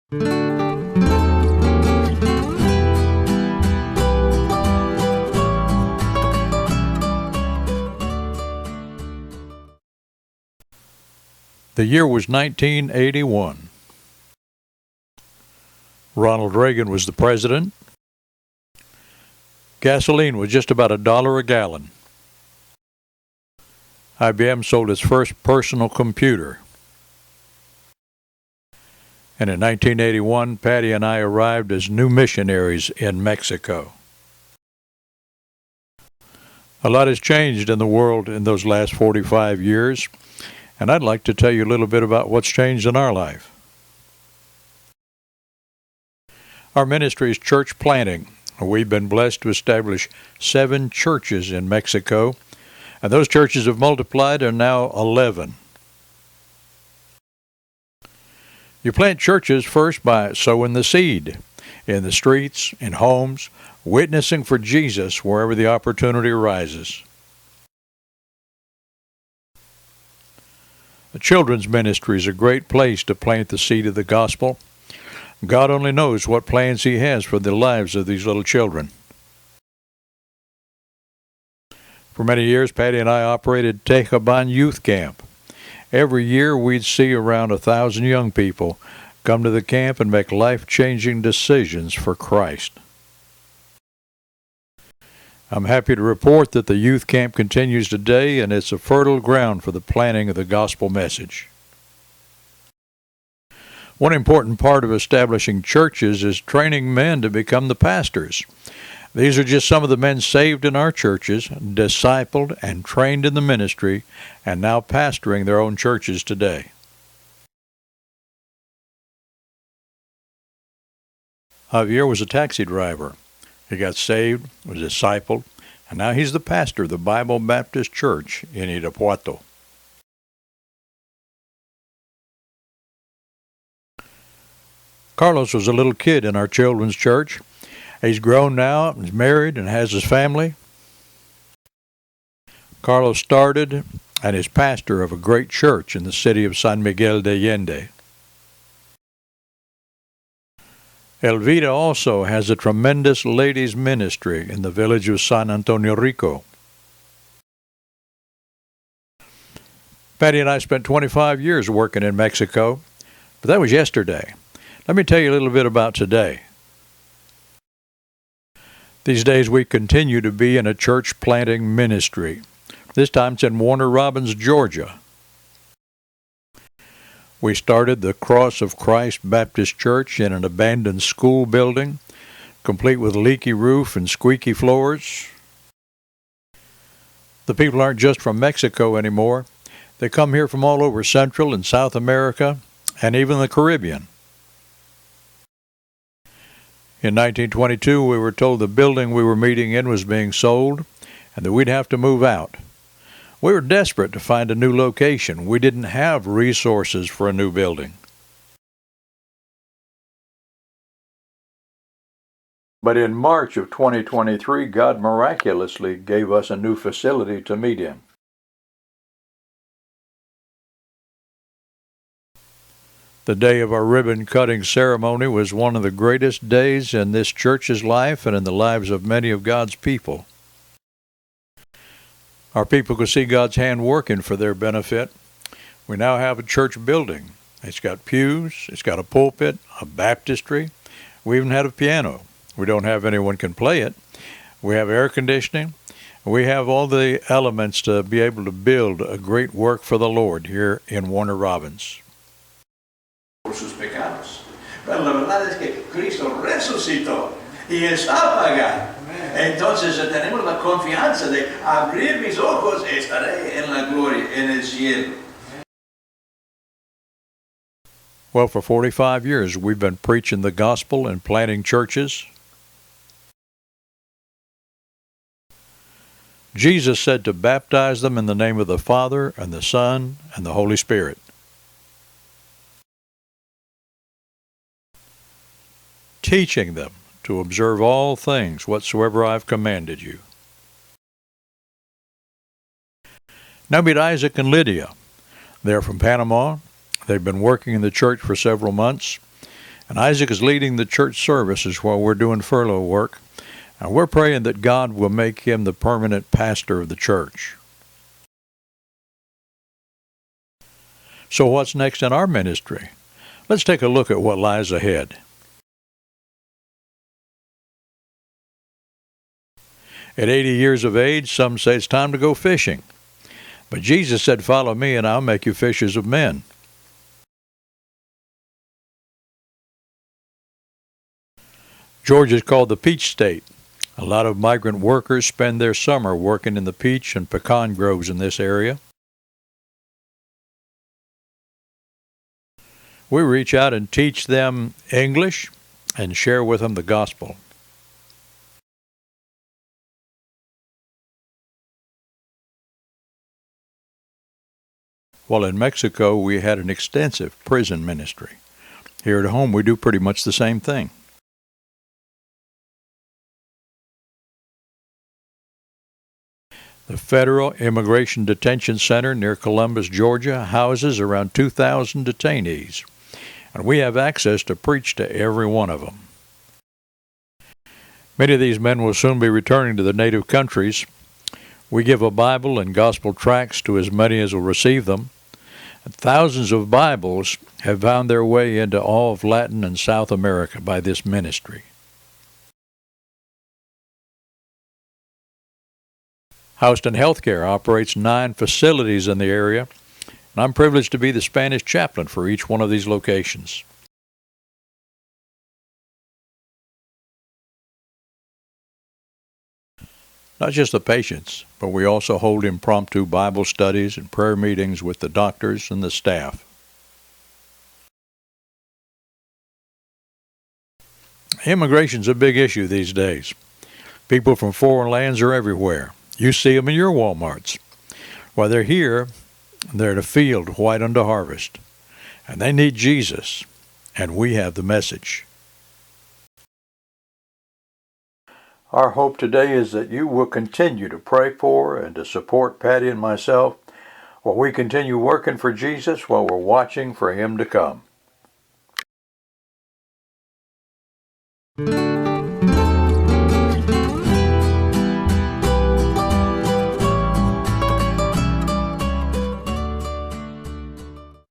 The year was 1981. Ronald Reagan was the president. Gasoline was just about $1 a gallon. IBM sold its first personal computer. And in 1981, Patty and I arrived as new missionaries in Mexico. A lot has changed in the world in those last 45 years, and I'd like to tell you a little bit about what's changed in our life. Our ministry is church planting. We've been blessed to establish 7 churches in Mexico, and those churches have multiplied and are now 11. You plant churches first by sowing the seed in the streets, in homes, witnessing for Jesus wherever the opportunity arises. The children's ministry is a great place to plant the seed of the gospel. God only knows what plans He has for the lives of these little children. For many years, Patty and I operated Tejaban Youth Camp. Every year, we'd see around 1,000 young people come to the camp and make life-changing decisions for Christ. I'm happy to report that the youth camp continues today, and it's a fertile ground for the planting of the gospel message. One important part of establishing churches is training men to become the pastors. These are just some of the men saved in our churches, discipled and trained in the ministry, and now pastoring their own churches today. Javier was a taxi driver. He got saved, was discipled, and now he's the pastor of the Bible Baptist Church in Irapuato. Carlos was a little kid in our children's church. He's grown now, he's married, and has his family. Carlos started and is pastor of a great church in the city of San Miguel de Allende. Elvira also has a tremendous ladies' ministry in the village of San Antonio Rico. Patty and I spent 25 years working in Mexico, but that was yesterday. Let me tell you a little bit about today. These days we continue to be in a church planting ministry. This time it's in Warner Robins, Georgia. We started the Cross of Christ Baptist Church in an abandoned school building, complete with leaky roof and squeaky floors. The people aren't just from Mexico anymore. They come here from all over Central and South America and even the Caribbean. In 1922, we were told the building we were meeting in was being sold and that we'd have to move out. We were desperate to find a new location. We didn't have resources for a new building. But in March of 2023, God miraculously gave us a new facility to meet in. The day of our ribbon-cutting ceremony was one of the greatest days in this church's life and in the lives of many of God's people. Our people could see God's hand working for their benefit. We now have a church building. It's got pews, it's got a pulpit, a baptistry. We even had a piano. We don't have anyone can play it. We have air conditioning. We have all the elements to be able to build a great work for the Lord here in Warner Robins. Por sus pecados. Pero la verdad es que Cristo resucitó y está pagado. Entonces tenemos la confianza de abrir mis ojos y estaré en la gloria, en el cielo. Well, for 45 years we've been preaching the gospel and planting churches. Jesus said to baptize them in the name of the Father and the Son and the Holy Spirit. Teaching them to observe all things whatsoever I've commanded you. Now meet Isaac and Lydia. They're from Panama. They've been working in the church for several months. And Isaac is leading the church services while we're doing furlough work. And we're praying that God will make him the permanent pastor of the church. So what's next in our ministry? Let's take a look at what lies ahead. At 80 years of age, some say it's time to go fishing. But Jesus said, "Follow me and I'll make you fishers of men." Georgia is called the Peach State. A lot of migrant workers spend their summer working in the peach and pecan groves in this area. We reach out and teach them English and share with them the gospel. While in Mexico, we had an extensive prison ministry. Here at home, we do pretty much the same thing. The Federal Immigration Detention Center near Columbus, Georgia, houses around 2,000 detainees, and we have access to preach to every one of them. Many of these men will soon be returning to their native countries. We give a Bible and gospel tracts to as many as will receive them. And thousands of Bibles have found their way into all of Latin and South America by this ministry. Houston Healthcare operates 9 facilities in the area, and I'm privileged to be the Spanish chaplain for each one of these locations. Not just the patients, but we also hold impromptu Bible studies and prayer meetings with the doctors and the staff. Immigration's a big issue these days. People from foreign lands are everywhere. You see them in your Walmarts. While they're here, they're in a field white unto harvest. And they need Jesus, and we have the message. Our hope today is that you will continue to pray for and to support Patty and myself while we continue working for Jesus while we're watching for him to come.